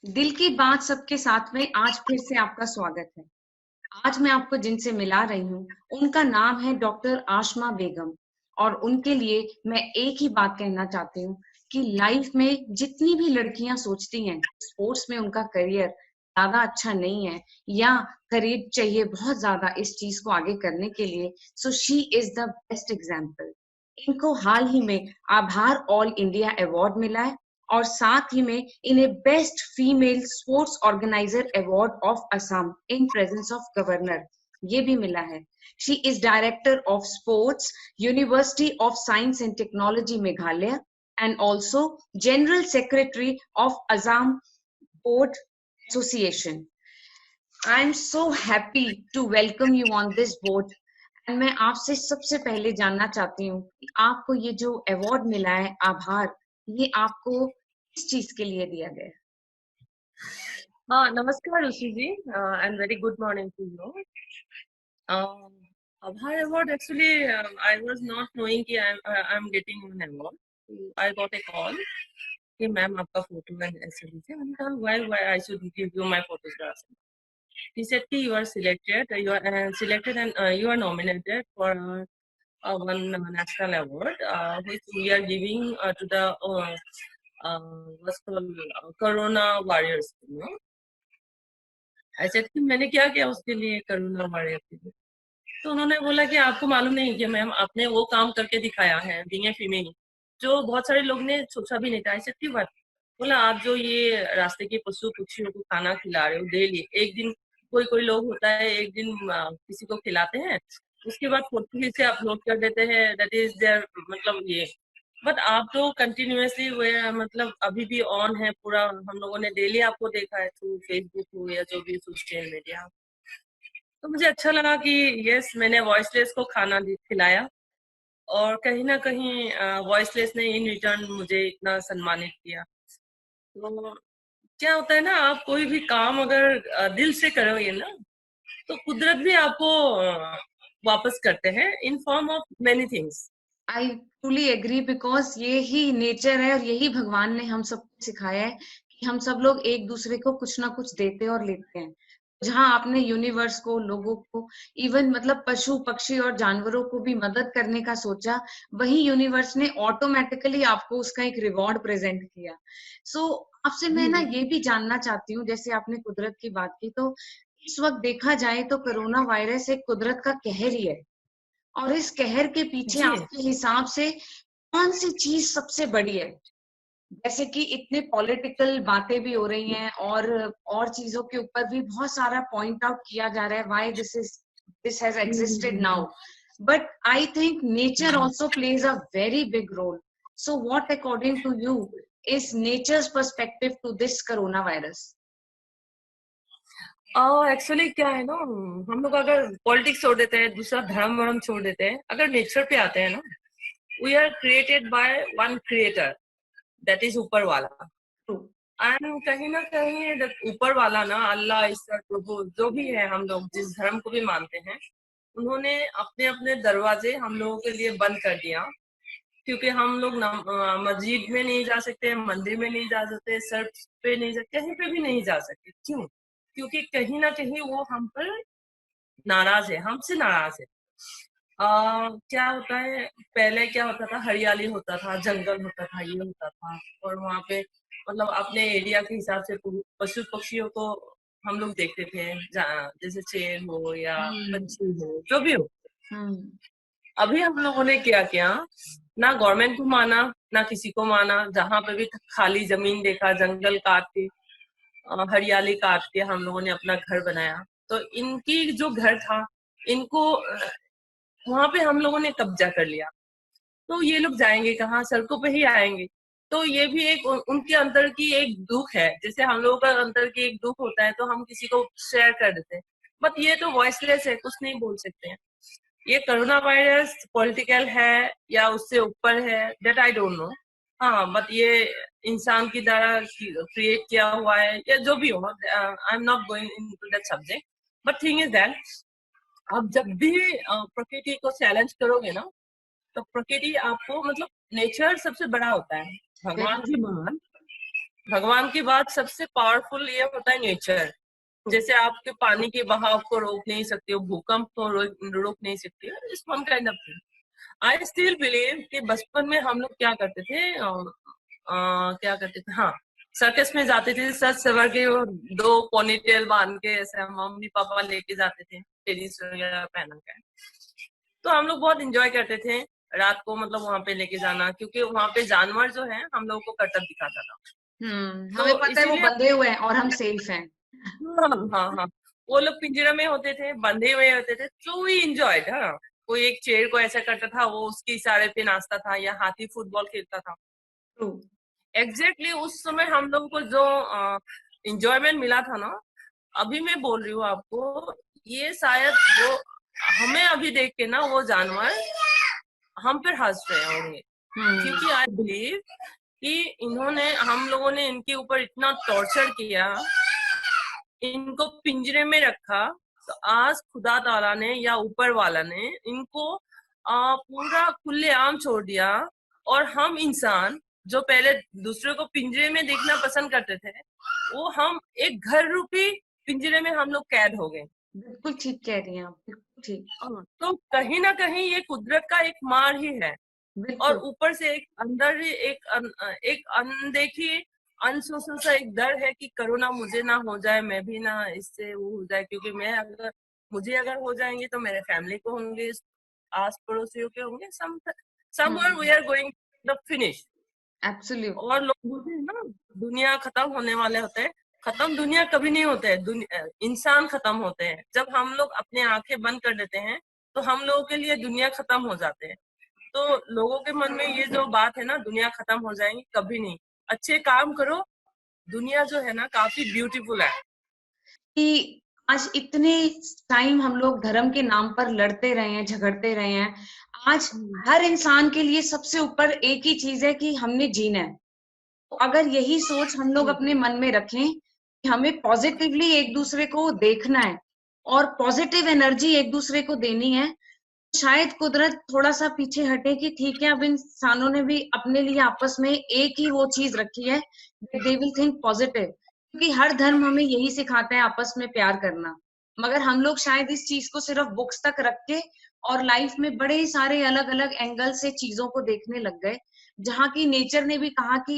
दिल की बात सबके साथ में आज फिर से आपका स्वागत है। आज मैं आपको जिनसे मिला रही हूँ, उनका नाम है डॉक्टर आशमा बेगम और उनके लिए मैं एक ही बात कहना चाहती हूँ कि लाइफ में जितनी भी लड़कियां सोचती हैं, स्पोर्ट्स में उनका करियर ज़्यादा अच्छा नहीं है या करियर चाहिए बहुत ज़्यादा इस चीज़ को आगे करने के लिए, so she is the best example. इनको हाल ही में आभार ऑल इंडिया अवार्ड मिला है और साथ ही में इन्हें best female sports organizer award of Assam in presence of governor ये भी मिला है। She is director of sports university of science and technology Meghalaya and also general secretary of Assam board association. I am so happy to welcome you on this board and मैं आपसे सबसे पहले जानना चाहती हूँ कि आपको ये जो अवार्ड मिला है आभार, ये आपको किस चीज के लिए दिया गया है? हाँ, नमस्कार Rishi ji and very good morning to you. Abhay award actually I was not knowing कि I'm getting an award. I got a call कि मैम आपका फोटो ऐसे दीजिए। मैंने कहा why I should give you my photographs. He said कि you are selected and you are nominated for one national award which we are giving to the what's called Corona warriors. You know? ऐसे कि मैंने क्या किया उसके लिए करुणा warrior के लिए। तो उन्होंने बोला कि आपको मालूम नहीं कि मैम आपने वो काम करके दिखाया है बीइंग ए फीमेल जो बहुत सारे लोग ने सोचा भी नहीं था। ऐसे की बात बोला आप जो ये रास्ते के पशु पक्षियों को खाना खिला रहे हो डेली एक दिन कोई कोई लोग होता है एक दिन किसी को खिलाते हैं उसके बाद फोटो खींच के अपलोड कर देते हैं दैट इज देयर मतलब ये बट आप तो कंटिन्यूअसली वे मतलब अभी भी ऑन है पूरा हम लोगों ने डेली आपको देखा है थ्रू फेसबुक हो या जो भी सोशल मीडिया। तो मुझे अच्छा लगा कि यस मैंने वॉइसलेस को खाना खिलाया और कहीं ना कहीं वॉइसलेस ने इन रिटर्न मुझे इतना सम्मानित किया। तो क्या होता है ना आप कोई भी काम अगर दिल से करोगे ना तो कुदरत भी आपको वापस करते हैं in form of many things. I truly agree because ये ही नेचर है और यही भगवान ने हम सबको सिखाया है कि हम सब लोग एक दूसरे को कुछ ना कुछ देते और लेते हैं। जहाँ आपने यूनिवर्स को, लोगों को, इवन मतलब पशु पक्षी और जानवरों को भी मदद करने का सोचा, वही यूनिवर्स ने ऑटोमेटिकली आपको उसका एक रिवॉर्ड प्रेजेंट किया। सो आपसे मैं ना ये भी जानना चाहती हूँ, जैसे आपने कुदरत की बात की, तो इस वक्त देखा जाए तो कोरोना वायरस एक कुदरत का कहर ही है और इस कहर के पीछे जी आपके हिसाब से कौन सी चीज सबसे बड़ी है? जैसे कि इतने पॉलिटिकल बातें भी हो रही हैं और चीजों के ऊपर भी बहुत सारा पॉइंट आउट किया जा रहा है why this has existed now, but I think nature also plays a very big role. So what according to you is nature's perspective to this corona virus? Actually क्या है ना हम लोग अगर पॉलिटिक्स छोड़ देते हैं दूसरा धर्म वर्म छोड़ देते हैं अगर नेचर पे आते हैं ना we are created by one creator that is ऊपर वाला। एंड कहीं ना कहीं ऊपर वाला ना अल्लाह ईश्वर प्रभु जो भी है हम लोग जिस धर्म को भी मानते हैं उन्होंने अपने अपने दरवाजे हम लोगों के लिए बंद कर दिया क्योंकि हम लोग मस्जिद में नहीं जा सकते मंदिर में नहीं जा सकते चर्च पे नहीं जा कहीं पे भी नहीं जा सकते। क्यों? क्योंकि कहीं ना कहीं वो हम पर नाराज है हमसे नाराज है। क्या होता है पहले क्या होता था हरियाली होता था जंगल होता था ये होता था और वहाँ पे मतलब अपने एरिया के हिसाब से पशु पक्षियों को हम लोग देखते थे जैसे शेर हो या पंछी हो जो भी हो। अभी हम लोगों ने क्या किया ना गवर्नमेंट को माना ना किसी को माना जहाँ पे भी खाली जमीन देखा जंगल काट के हरियाली काट के हम लोगों ने अपना घर बनाया। तो इनकी जो घर था इनको वहां पे हम लोगों ने कब्जा कर लिया। तो ये लोग जाएंगे कहाँ सड़कों पे ही आएंगे। तो ये भी एक उनके अंदर की एक दुख है जैसे हम लोगों का अंदर की एक दुख होता है तो हम किसी को शेयर कर देते हैं बट ये तो वॉइसलेस है कुछ नहीं बोल सकते हैं। ये कोरोना वायरस पॉलिटिकल है या उससे ऊपर है दैट आई डोंट नो। हाँ बट ये इंसान की द्वारा क्रिएट किया हुआ है या जो भी हो I am not going into that subject but thing is that आप जब भी प्रकृति को चैलेंज करोगे ना तो प्रकृति आपको मतलब नेचर सबसे बड़ा होता है भगवान भी महान भगवान की बात सबसे पावरफुल ये होता है नेचर। जैसे आपके पानी के बहाव को रोक नहीं सकते हो, भूकंप को रोक नहीं सकते हो, इस one kind of thing. I still believe कि बचपन में हम लोग क्या करते थे, क्या करते थे, हाँ, सर्कस में जाते थे, सच सवर के, वो दो पोनीटेल बांध के, ऐसे मम्मी पापा लेके जाते थे टेनिस वगैरह पहना के। तो हम लोग बहुत इंजॉय करते थे रात को, मतलब वहां पे लेके जाना, क्योंकि वहां पे जानवर जो है हम लोगों को कटक दिखाता था। हमें तो पता है वो इसीलिए बंधे हुए हैं और हम सेफ हैं। हाँ हाँ हाँ, वो लोग पिंजरे में होते थे, बंधे हुए होते थे, तो वी एंजॉयड। हाँ, कोई एक चेयर को ऐसा करता था, वो उसके इशारे पे नाचता था, या हाथी फुटबॉल खेलता था। ट्रू। एग्जैक्टली उस समय हम लोगों को जो इंजॉयमेंट मिला था ना, अभी मैं बोल रही हूँ आपको, ये शायद वो हमें अभी देख के ना वो जानवर हम पर हंस रहे होंगे, क्योंकि आई बिलीव कि इन्होंने, हम लोगों ने इनके ऊपर इतना टॉर्चर किया, इनको पिंजरे में रखा, तो आज खुदा ताला ने या ऊपर वाला ने इनको पूरा खुलेआम छोड़ दिया। और हम इंसान जो पहले दूसरे को पिंजरे में देखना पसंद करते थे, वो हम एक घर रूपी पिंजरे में हम लोग कैद हो गए। बिल्कुल ठीक कह रही हैं आप, बिल्कुल ठीक। तो कहीं ना कहीं ये कुदरत का एक मार ही है। और बिल्कुल। ऊपर से एक अंदर ही एक अनदेखी अनसोचा सा एक डर है कि कोरोना मुझे ना हो जाए, मैं भी ना इससे वो हो जाए, क्योंकि मैं अगर, मुझे अगर हो जाएंगे तो मेरे फैमिली को होंगे, आस पड़ोसियों के होंगे, somewhere we are going the finish. Absolute. और लोग बोलते हैं ना, दुनिया खत्म होने वाले होते हैं। खत्म दुनिया कभी नहीं होते हैं, इंसान खत्म होते हैं। जब हम लोग अपने आंखें बंद कर देते हैं, तो हम लोगों के लिए दुनिया खत्म हो जाते हैं। तो लोगों के मन में ये जो बात है ना, दुनिया खत्म हो जाएगी, कभी नहीं। अच्छे काम करो, दुनिया जो है ना काफी ब्यूटीफुल है। कि आज इतने टाइम हम लोग धर्म के नाम पर लड़ते रहे हैं, झगड़ते रहे हैं। आज हर इंसान के लिए सबसे ऊपर एक ही चीज है कि हमने जीना है। तो अगर यही सोच हम लोग अपने मन में रखें कि हमें पॉजिटिवली एक दूसरे को देखना है और पॉजिटिव एनर्जी एक दूसरे को देनी है, शायद कुदरत थोड़ा सा पीछे हटे कि ठीक है, अब इंसानों ने भी अपने लिए आपस में एक ही वो चीज रखी है, दे विल थिंक पॉजिटिव। क्योंकि हर धर्म हमें यही सिखाता है, आपस में प्यार करना। मगर हम लोग शायद इस चीज को सिर्फ बुक्स तक रख के और लाइफ में बड़े सारे अलग अलग एंगल से चीजों को देखने लग गए, जहाँ की नेचर ने भी कहा कि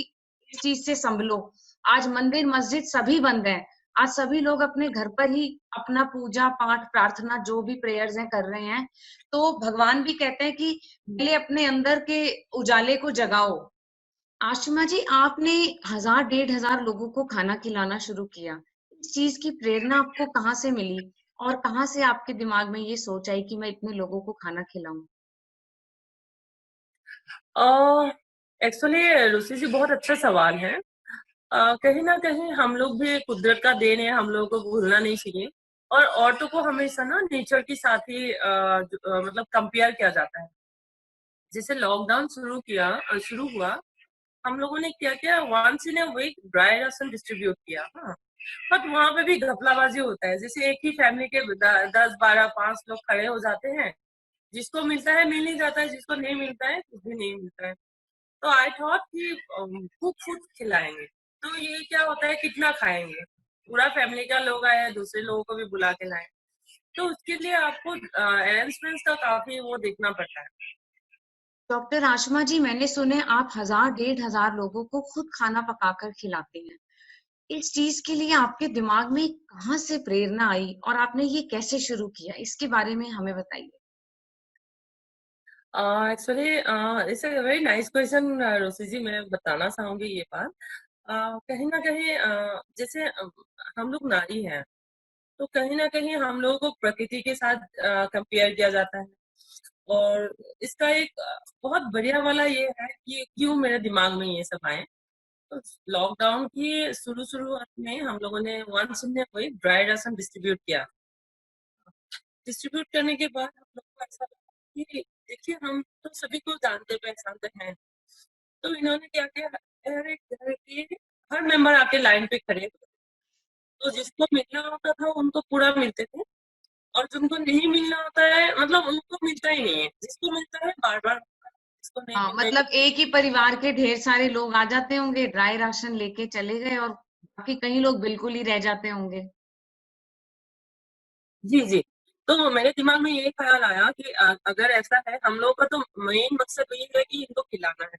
इस चीज से संभलो। आज मंदिर मस्जिद सभी बंद है। आज सभी लोग अपने घर पर ही अपना पूजा पाठ प्रार्थना जो भी प्रेयर्स हैं कर रहे हैं। तो भगवान भी कहते हैं कि पहले अपने अंदर के उजाले को जगाओ। आशिमा जी, आपने 1000 1500 लोगों को खाना खिलाना शुरू किया। इस चीज की प्रेरणा आपको कहाँ से मिली और कहाँ से आपके दिमाग में ये सोच आई कि मैं इतने लोगों को खाना खिलाऊं? एक्चुअली रुचि जी, बहुत अच्छा सवाल है। कहीं ना कहीं हम लोग भी कुदरत का देन है, हम लोगों को भूलना नहीं चाहिए। और औरतों को हमेशा ना नेचर के साथ ही मतलब कंपेयर किया जाता है। जैसे लॉकडाउन शुरू हुआ, हम लोगों ने क्या किया, once in a week dry ration distribute किया। हाँ, बट वहां पे भी घपलाबाजी होता है। जैसे एक ही फैमिली के 10 12 5 लोग खड़े हो जाते हैं, जिसको मिलता है मिल ही जाता है, जिसको नहीं मिलता है कुछ भी नहीं मिलता है। तो आई थॉट कि कुक फूड खिलाएंगे। तो ये क्या होता है, कितना खाएंगे, पूरा फैमिली का लोग आए, दूसरे लोगों को भी बुला के लाए। तो उसके लिए आपको अरेंजमेंट्स का काफी वो देखना पड़ता है। डॉक्टर आशिमा जी, मैंने सुने आप 1000 1500 लोगों को खुद खाना पकाकर खिलाते हैं। इस चीज के लिए आपके दिमाग में कहाँ से प्रेरणा आई और आपने ये कैसे शुरू किया, इसके बारे में हमें बताइए। Actually it's a very nice question Rosy ji, मैं बताना चाहूंगी ये बात। कहीं ना कहीं जैसे हम लोग नारी हैं, तो कहीं ना कहीं हम लोगों को प्रकृति के साथ कंपेयर किया जाता है। और इसका एक बहुत बढ़िया वाला ये है कि क्यों मेरे दिमाग में ये सब आए। तो लॉकडाउन की शुरुआत में हम लोगों ने वंस इन कोई ड्राई राशन डिस्ट्रीब्यूट किया। डिस्ट्रीब्यूट करने के बाद हम लोग को ऐसा लगा कि देखिए, हम तो सभी को जानते पहचानते हैं। तो इन्होंने क्या किया, हर एक घर के हर मेंबर आके लाइन पे खड़े हुए। तो जिसको मिलना होता था उनको पूरा मिलते थे, और जिनको नहीं मिलना होता है, मतलब उनको मिलता ही नहीं है, जिसको मिलता है बार बार जिसको नहीं हाँ, मिलता है मतलब एक ही परिवार के ढेर सारे लोग आ जाते होंगे, ड्राई राशन लेके चले गए और बाकी कई लोग बिल्कुल ही रह जाते होंगे। जी, जी। तो मेरे दिमाग में ये ख़्याल आया कि अगर ऐसा है, हम लोगों का तो मेन मकसद ये है कि इनको खिलाना है।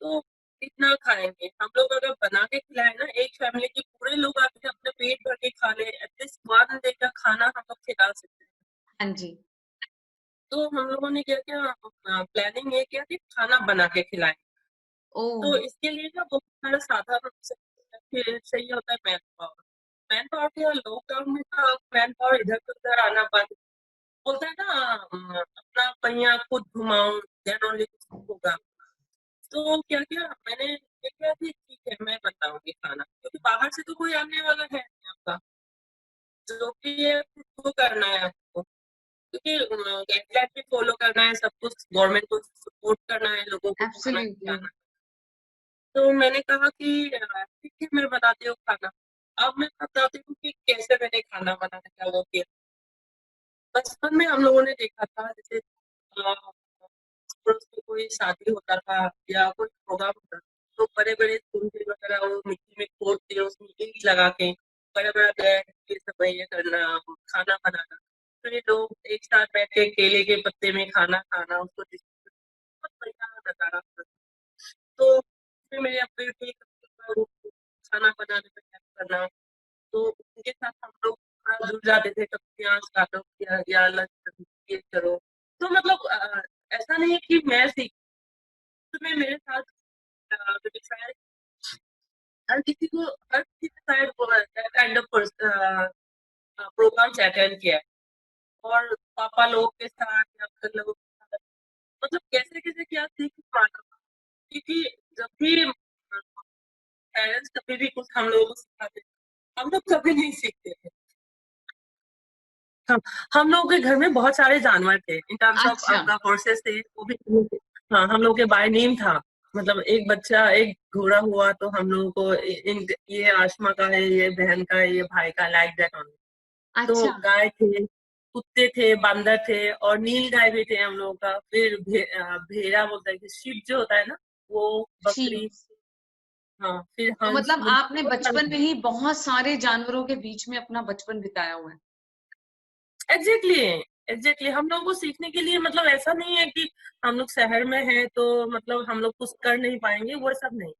तो कितना खाएँगे? हम लोग अगर बना के खिलाएँ ना, एक फैमिली के पूरे लोग आके अपने पेट भर के खा लें, एटलीस्ट 1 डे का खाना हम लोग खिला सकते हैं। हाँ जी। तो हम लोगों ने क्या किया, प्लानिंग ये किया कि खाना बना के खिलाएँ। ओह! तो इसके लिए ना बहुत सारा साधारण से फिर चाहिए होता है मैन पावर। मैन पावर क्या, लॉकडाउन में था, मैन पावर इधर से उधर आना बंद। बोलता है ना, अपना पहिया खुद घुमाऊँ, देन ओनली होगा। तो क्या किया मैंने, ये किया कि ठीक है मैं बनाऊँगी खाना, क्योंकि बाहर से तो कोई आने वाला है नहीं आपका, जो कि ये खुद को करना है आपको। क्योंकि गाइडलाइन भी फॉलो करना है, सब कुछ गवर्नमेंट को सपोर्ट करना है, लोगों को खाना एब्सोल्युटली। खिलाना है। तो मैंने कहा कि ठीक है मैं बनाती हूँ खाना। अब मैं बताती हूँ कि कैसे मैंने खाना बनाने का वो किया। बचपन में हम लोगों ने देखा था, जैसे पड़ोस में कोई शादी होता था या कोई प्रोग्राम होता था, तो बड़े-बड़े चूल्हे वगैरह वो मिट्टी में खोद के उसमें ईंट लगा के बड़ा-बड़ा बैठ के सब ये करना, खाना बनाना। फिर ये लोग एक साथ बैठ के केले के पत्ते में खाना खाना, उसको बहुत बढ़िया नज़ारा था। तो फिर मेरे अपने भी खाना बनाने में हेल्प करना, तो उनके साथ हम लोग थोड़ा जुड़ जाते थे, कभी प्याज काटो या लहसुन ये करो। तो मतलब ऐसा नहीं है कि मैं सीखी, में मेरे साथ क्योंकि शायद हर किसी ने शायद वो काइंड ऑफ प्रोग्राम्स अटेंड किया है, और पापा लोगों के साथ या फिर लोगों के साथ, मतलब कैसे-कैसे क्या सीख पाना, क्योंकि जब भी पेरेंट्स कभी भी कुछ हम लोगों को सिखाते थे, हम लोग कभी नहीं सीखते थे। हम लोगों के घर में बहुत सारे जानवर थे, इन टर्म्स ऑफ अच्छा, आपका हॉर्सेस थे, वो भी हम लोग के, हाँ, हम लोग के बाय नेम था। मतलब एक बच्चा, एक घोड़ा हुआ तो हम लोगों को ये आशमा का है, ये बहन का है, ये भाई का, लाइक दैट ओनली। तो अच्छा, गाय थे, कुत्ते थे, बंदर थे और नील गाय भी थे हम लोगों का। फिर भेड़ा बोलता है कि शीप जो होता है ना, वो शीप। बकरी, हाँ, फिर तो हंस, मतलब मुर्गी, आपने बहुत बचपन सारे। में ही बहुत सारे जानवरों के बीच में अपना बचपन बिताया हुआ है। एग्जैक्टली, एग्जैक्टली हम लोगों को सीखने के लिए, मतलब ऐसा नहीं है कि हम लोग शहर में हैं तो मतलब हम लोग कुछ कर नहीं पाएंगे, वो सब नहीं।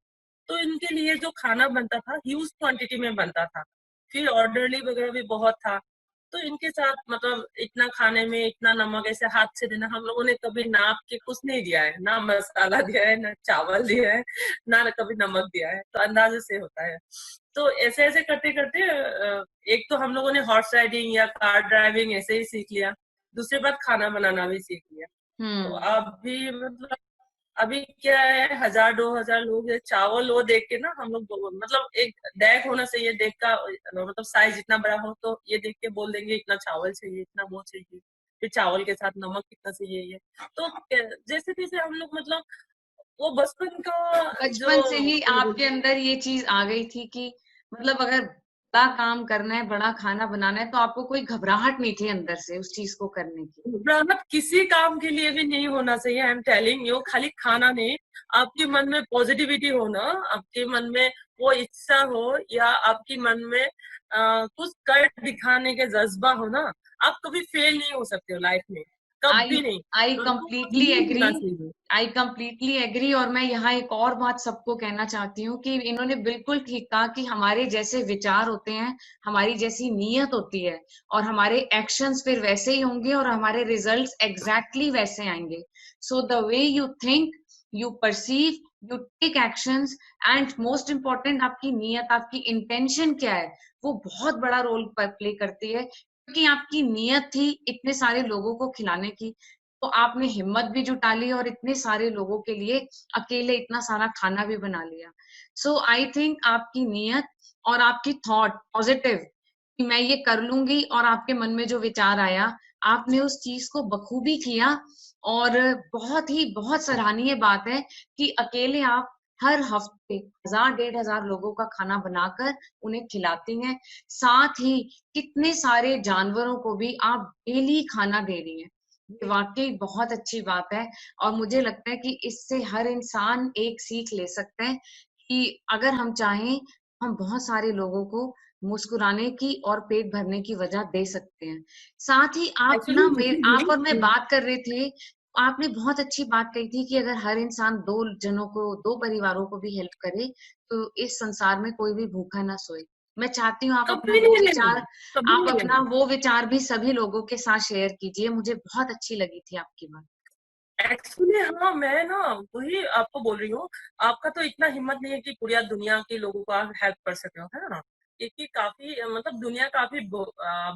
तो इनके लिए जो खाना बनता था ह्यूज क्वांटिटी में बनता था, फिर ऑर्डरली वगैरह भी बहुत था। तो इनके साथ मतलब इतना खाने में इतना नमक ऐसे हाथ से देना, हम लोगों ने कभी नाप के कुछ नहीं दिया है, ना मसाला दिया है, ना चावल दिया है, ना कभी नमक दिया है, तो अंदाजे से होता है। तो ऐसे ऐसे करते करते एक तो हम लोगों ने हॉर्स राइडिंग या कार ड्राइविंग ऐसे ही सीख लिया, दूसरी बात खाना बनाना भी सीख लिया। तो हम्म। अब भी मतलब अभी क्या है, 1000-2000 लोग हैं, चावल वो देख के ना हम लोग मतलब एक डेक होना चाहिए, डेक का मतलब साइज जितना बड़ा हो तो ये देख के बोल देंगे इतना चावल चाहिए, इतना वो चाहिए, फिर चावल के साथ नमक कितना चाहिए ये। तो जैसे जैसे हम लोग मतलब वो बचपन का जो बचपन से ही आपके अंदर ये चीज आ गई थी कि मतलब अगर बड़ा काम करना है, बड़ा खाना बनाना है, तो आपको कोई घबराहट नहीं थी अंदर से उस चीज को करने की। मेहनत किसी काम के लिए भी नहीं होना चाहिए, आई एम टेलिंग यू, खाली खाना नहीं, आपके मन में पॉजिटिविटी हो ना, आपके मन में वो इच्छा हो, या आपके मन में कुछ कर दिखाने के जज्बा हो ना, आप कभी फेल नहीं हो सकते हो लाइफ में, आई कभी नहीं। आई तो वो कंप्लीटली नहीं एग्री। होना चाहिए। आई कंप्लीटली एग्री, और मैं यहाँ एक और बात सबको कहना चाहती हूँ कि इन्होंने बिल्कुल ठीक कहा कि हमारे जैसे विचार होते हैं, हमारी जैसी नीयत होती है, और हमारे एक्शंस फिर वैसे ही होंगे और हमारे रिजल्ट्स एग्जैक्टली वैसे आएंगे। So the way you think, you perceive, you take actions, and most important आपकी नीयत, आपकी इंटेंशन क्या है, वो बहुत बड़ा रोल प्ले करती है। क्योंकि आपकी नीयत थी इतने सारे लोगों को खिलाने की, तो आपने हिम्मत भी जुटा ली और इतने सारे लोगों के लिए अकेले इतना सारा खाना भी बना लिया। सो आई थिंक आपकी नीयत और आपकी थॉट पॉजिटिव कि मैं ये कर लूंगी, और आपके मन में जो विचार आया, आपने उस चीज को बखूबी किया। और बहुत सराहनीय बात है कि अकेले आप हर हफ्ते 1000-1500 लोगों का खाना बनाकर उन्हें खिलाती हैं। साथ ही कितने सारे जानवरों को भी आप डेली खाना दे रही हैं। ये वाक़ई बहुत अच्छी बात है और मुझे लगता है कि इससे हर इंसान एक सीख ले सकता है कि अगर हम चाहें, हम बहुत सारे लोगों को मुस्कुराने की और पेट भरने की वजह दे सकते हैं। साथ ही आप एक्चुअली ना आप और मैं रुचि बात कर रहे थे, आपने बहुत अच्छी बात कही थी कि अगर हर इंसान 2 जनों को 2 परिवारों को भी हेल्प करे, तो इस संसार में कोई भी भूखा ना सोए। मैं चाहती हूँ कभी नहीं लेंगे, कभी आप नहीं अपना लेंगे। वो विचार भी सभी लोगों के साथ शेयर कीजिए, मुझे बहुत अच्छी लगी थी आपकी बात। एक्चुअली हाँ, मैं ना वही आपको बोल रही हूँ, आपका तो इतना हिम्मत नहीं है कि पूरी दुनिया के लोगों को आप हेल्प कर सके हो, है ना? क्योंकि काफ़ी मतलब दुनिया काफ़ी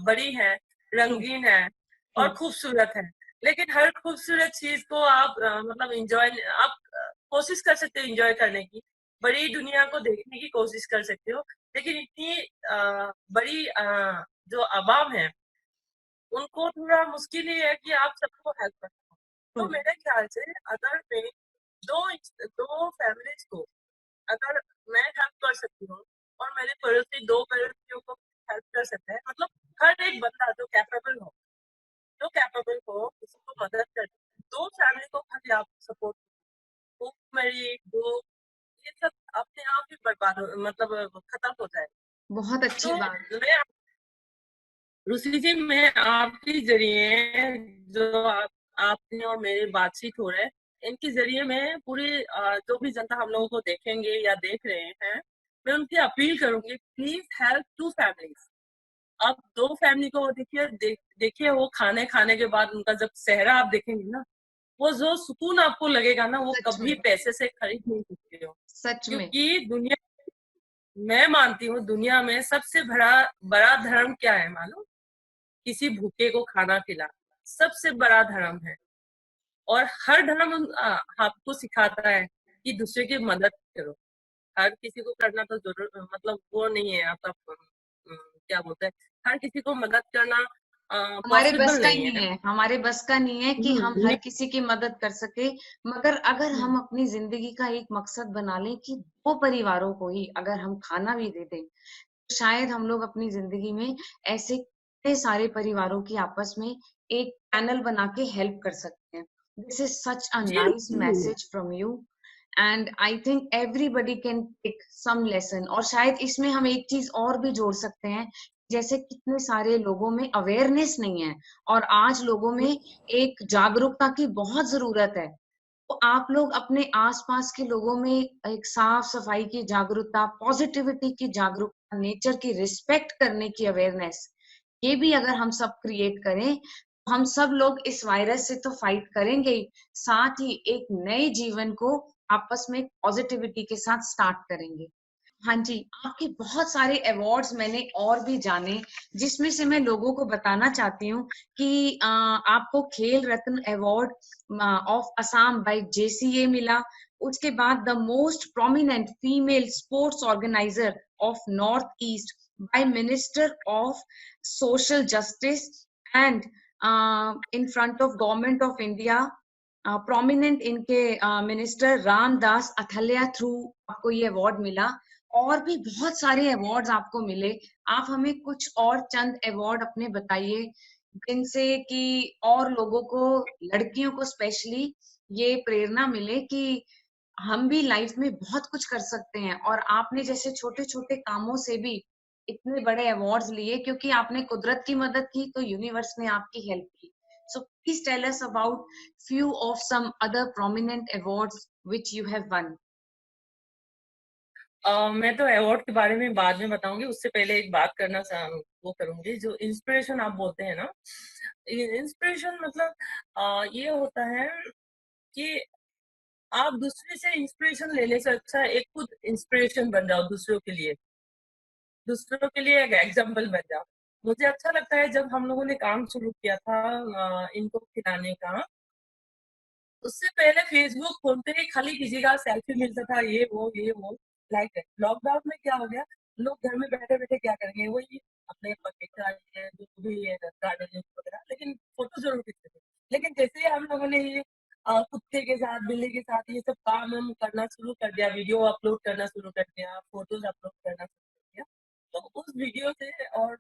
बड़ी है, ट्रू, रंगीन है ट्रू, और खूबसूरत है। लेकिन हर खूबसूरत चीज़ को आप मतलब आप कोशिश कर सकते हो एन्जॉय करने की, बड़ी दुनिया को देखने की कोशिश कर सकते हो। लेकिन इतनी बड़ी जो अवाम है, उनको थोड़ा मुश्किल ही है कि आप सबको हेल्प कर सको। ट्रू। तो मेरे ख्याल से अगर मैं दो दो फैमिलीज को अगर मैं हेल्प कर सकती हूँ और मेरे पड़ोसी दो पड़ोसियों को हेल्प कर सकते हैं, मतलब हर एक बंदा जो कैपेबल हो किसी को मदद कर दो फैमिली को खाली आप सपोर्ट, वो मेरी वो ये सब अपने आप ही बर्बाद हो मतलब खत्म हो जाए। बहुत अच्छी तो बात। मैं रुचि जी, मैं आपके ज़रिए जो आपने और मेरी बातचीत हो रहा है, इनके ज़रिए मैं पूरी जो भी जनता हम लोगों को देखेंगे या देख रहे हैं, मैं उनसे अपील करूँगी, प्लीज़ हेल्प 2 फैमिलीज़। आप 2 फैमिली को देखिए वो खाने खाने के बाद उनका जब चेहरा आप देखेंगे ना, वो जो सुकून आपको लगेगा ना, वो सच कभी में, पैसे से खरीद नहीं सकते हो। सच में। क्योंकि दुनिया मैं मानती हूँ दुनिया में सबसे बड़ा बड़ा धर्म क्या है मालूम? किसी भूखे को खाना खिलाना सबसे बड़ा धर्म है। और हर धर्म आपको सिखाता है कि दूसरे की मदद करो। हर किसी को करना तो जरूर मतलब वो नहीं है आपका क्या बोलते हैं, हर किसी को मदद करना हमारे बस पॉसिबल का ही नहीं नहीं है। है, हमारे बस का नहीं है कि हम हर किसी की मदद कर सके, मगर अगर हम अपनी ज़िंदगी का एक मकसद बना लें कि 2 परिवारों को ही अगर हम खाना भी दे दें, तो शायद हम लोग अपनी ज़िंदगी में ऐसे कितने सारे परिवारों की आपस में एक पैनल बना के हेल्प कर सकते हैं। दिस इज़ सच अ जी नाइस जी message from you and I think everybody can take some lesson और शायद इसमें हम एक चीज़ और भी जोड़ सकते हैं, जैसे कितने सारे लोगों में अवेयरनेस नहीं है और आज लोगों में एक जागरूकता की बहुत ज़रूरत है। तो आप लोग अपने आस-पास के लोगों में एक साफ-सफाई की जागरूकता, पॉज़िटिविटी की जागरूकता, नेचर की रिस्पेक्ट करने की अवेयरनेस, ये भी अगर हम सब क्रिएट करें, तो हम सब लोग इस वायरस से तो फाइट करेंगे ही, साथ ही एक नए जीवन को आपस में पॉज़िटिविटी के साथ स्टार्ट करेंगे। हाँ जी, आपके बहुत सारे अवार्ड्स मैंने और भी जाने, जिसमें से मैं लोगों को बताना चाहती हूँ कि आपको Khel Ratna award of Assam by JCA मिला। उसके बाद the most prominent female sports organiser of north east by minister of social justice and in front of government of India prominent इनके मिनिस्टर रामदास अथालिया थ्रू आपको ये अवार्ड मिला। और भी बहुत सारे अवार्ड्स आपको मिले। आप हमें कुछ और चंद अवार्ड अपने बताइए, जिनसे कि और लोगों को, लड़कियों को स्पेशली ये प्रेरणा मिले कि हम भी लाइफ में बहुत कुछ कर सकते हैं और आपने जैसे छोटे-छोटे कामों से भी इतने बड़े अवार्ड्स लिए क्योंकि आपने कुदरत की मदद की तो यूनिवर्स ने आपकी हेल्प की। So please tell us about few of some other prominent awards which you have won. मैं तो अवार्ड के बारे में बाद में बताऊंगी, उससे पहले एक बात वो करूंगी जो इंस्पिरेशन आप बोलते हैं ना, इंस्पिरेशन मतलब ये होता है कि आप दूसरे से इंस्पिरेशन लेने से अच्छा एक खुद इंस्पिरेशन बन जाओ दूसरों के लिए एक एग्जाम्पल बन जाओ। मुझे अच्छा लगता है जब हम लोगों ने काम शुरू किया था इनको खिलाने का, उससे पहले फेसबुक खोलते ही खाली किसी का सेल्फी मिलता था, ये वो लाइक है। लॉकडाउन में क्या हो गया, लोग घर में बैठे बैठे क्या करेंगे, वही अपने बगीचा है जो भी गार्डनिंग वगैरह, लेकिन फोटो जरूर खींचते थे। लेकिन जैसे ही हम लोगों ने ये कुत्ते के साथ बिल्ली के साथ ये सब काम हम करना शुरू कर दिया, वीडियो अपलोड करना शुरू कर दिया, फोटोज अपलोड करना शुरू कर दिया, तो उस वीडियो से और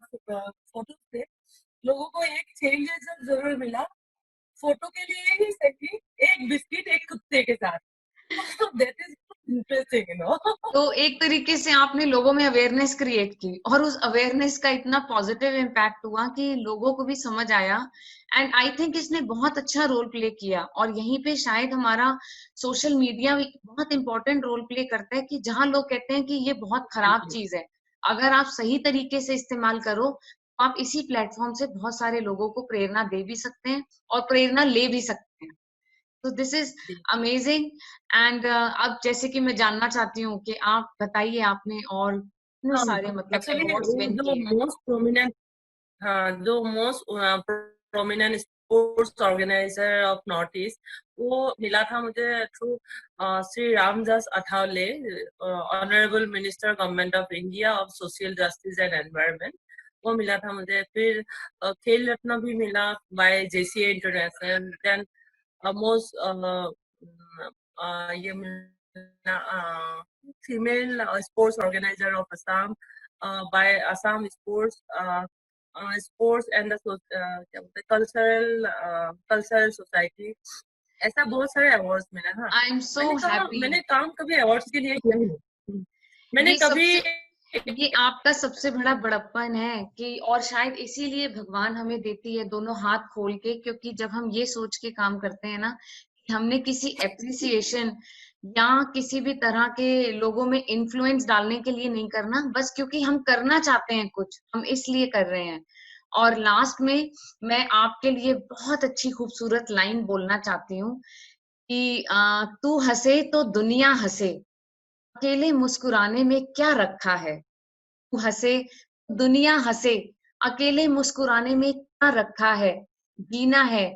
फोटो से लोगों को एक चेंजेस जरूर मिला फोटो के लिए ही सही, एक बिस्किट एक कुत्ते के साथ, that is interesting, you know. तो एक तरीके से आपने लोगों में अवेयरनेस क्रिएट की और उस अवेयरनेस का इतना पॉजिटिव इम्पैक्ट हुआ कि लोगों को भी समझ आया। एंड आई थिंक इसने बहुत अच्छा रोल प्ले किया, और यहीं पे शायद हमारा सोशल मीडिया बहुत इंपॉर्टेंट रोल प्ले करता है कि जहां लोग कहते हैं कि ये बहुत खराब चीज है, अगर आप सही तरीके से इस्तेमाल करो तो आप इसी प्लेटफॉर्म से बहुत सारे लोगों को प्रेरणा दे भी सकते हैं और प्रेरणा ले भी सकते हैं। तो दिस इज अमेजिंग। एंड अब जैसे कि मैं जानना चाहती हूँ कि आप बताइए, आपने और इतने सारे मतलब एक्चुअली अवार्ड्स वो विन जो किए हैं। मोस्ट प्रोमिनेंट, हाँ, जो most prominent sports organiser of north east, वो मिला था मुझे through Shri Ramdas Athawale, honourable minister government of India of social justice and environment. वो मिला था मुझे। फिर खेल रत्न भी मिला by JCA international. Then most ये मिला female sports organiser of Assam by Assam sports sports and क्या बोलते हैं, कल्चरल सोसाइटी। ऐसा बहुत सारे अवार्ड्स मिले ना। आई एम सो हैप्पी। मैंने काम कभी अवार्ड्स के लिए किया ही नहीं। मैंने ये कभी सबसे ये आपका सबसे बड़ा बड़प्पन है कि, और शायद इसीलिए भगवान हमें देती है दोनों हाथ खोल के, क्योंकि जब हम ये सोच के काम करते हैं ना कि हमने किसी एप्रिसिएशन या किसी भी तरह के लोगों में इन्फ्लुएंस डालने के लिए नहीं करना, बस क्योंकि हम करना चाहते हैं कुछ, हम इसलिए कर रहे हैं। और लास्ट में मैं आपके लिए बहुत अच्छी खूबसूरत लाइन बोलना चाहती हूँ कि तू हंसे तो दुनिया हंसे, अकेले मुस्कुराने में क्या रखा है। तू हंसे, दुनिया हंसे, अकेले मुस्कुराने में क्या रखा है। जीना है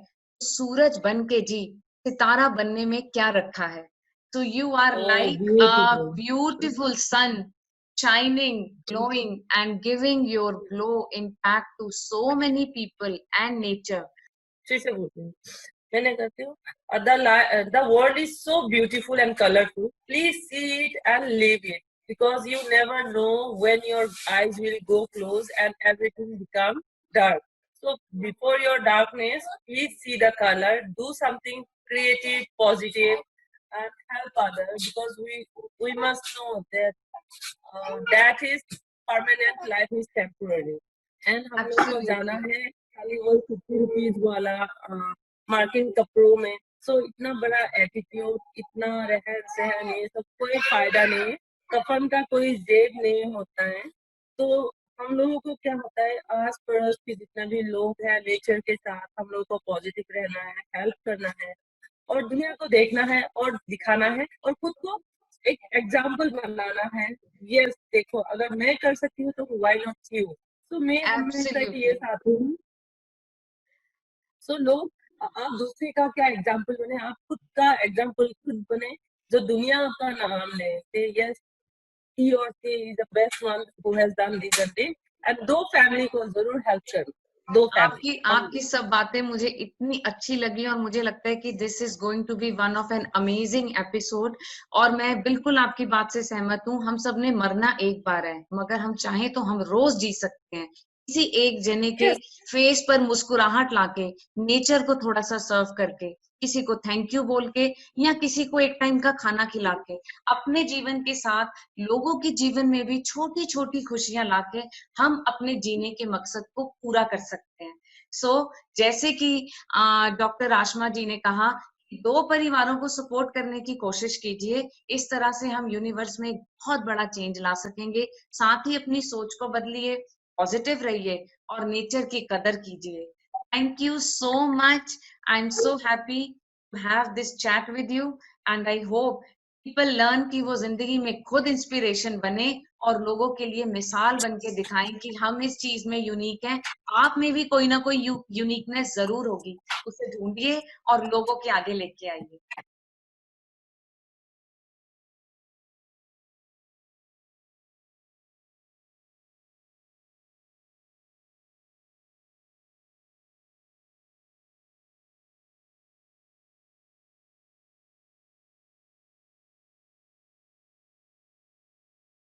सूरज बन के जी, सितारा बनने में क्या रखा है। So you are oh like a beautiful. beautiful sun, shining, glowing, and giving your glow impact to so many people and nature. फिर से बोलती हूँ, मैंने कहती हूँ, the world is so beautiful and colorful, please see it and live it, because you never know when your eyes will go close and everything become dark. So before your darkness, please see the color, do something creative, positive, and help others, because we must know that that is permanent, life is temporary. And हम लोग को जाना Absolutely. है खाली वो 50 rupees वाला marking कपड़ों में। सो इतना बड़ा एटीट्यूड, इतना रहन सहन, ये सब कोई फायदा नहीं है। कफन का कोई जेब नहीं होता है। तो हम लोगों को क्या होता है, आस पड़ोस के जितना भी लोग हैं, नेचर के साथ हम लोग को पॉजिटिव रहना है, हेल्प करना है, और दुनिया को देखना है और दिखाना है, और खुद को एक एग्जाम्पल बनाना है। यस, देखो अगर मैं कर सकती हूँ तो व्हाई नॉट यू। तो मैं हमेशा की ये Absolutely. चाहती हूँ। सो लोग, आप दूसरे का क्या एग्जाम्पल बने, आप खुद का एग्जाम्पल खुद बने, जो दुनिया का नाम ले। Yes, he or she is the best one who has done this and this, and दो फैमिली को जरूर हेल्प करो। दो फैमिली आपकी आपकी सब बातें मुझे इतनी अच्छी लगी, और मुझे लगता है कि this is going to be one of an amazing episode. और मैं बिल्कुल आपकी बात से सहमत हूँ। हम सब ने मरना एक बार है, मगर हम चाहें तो हम रोज जी सकते हैं, किसी एक जने के यस। फेस पर मुस्कुराहट लाके, नेचर को थोड़ा सा सर्व करके, किसी को थैंक यू बोल के, या किसी को एक टाइम का खाना खिला के, अपने जीवन के साथ लोगों के जीवन में भी छोटी छोटी खुशियां लाके हम अपने जीने के मकसद को पूरा कर सकते हैं। सो जैसे कि डॉक्टर आशमा जी ने कहा, दो परिवारों को सपोर्ट करने की कोशिश कीजिए, इस तरह से हम यूनिवर्स में एक बहुत बड़ा चेंज ला सकेंगे। साथ ही अपनी सोच को बदलिए, पॉजिटिव रहिए और नेचर की कदर कीजिए। Thank you so much. I am so happy to have this chat with you, and I hope people learn कि वो जिंदगी में खुद इंस्पिरेशन बने और लोगों के लिए मिसाल बन के दिखाएं कि हम इस चीज में यूनिक हैं। आप में भी कोई ना कोई यूनिकनेस जरूर होगी, उसे ढूंढिए और लोगों के आगे लेके आइए।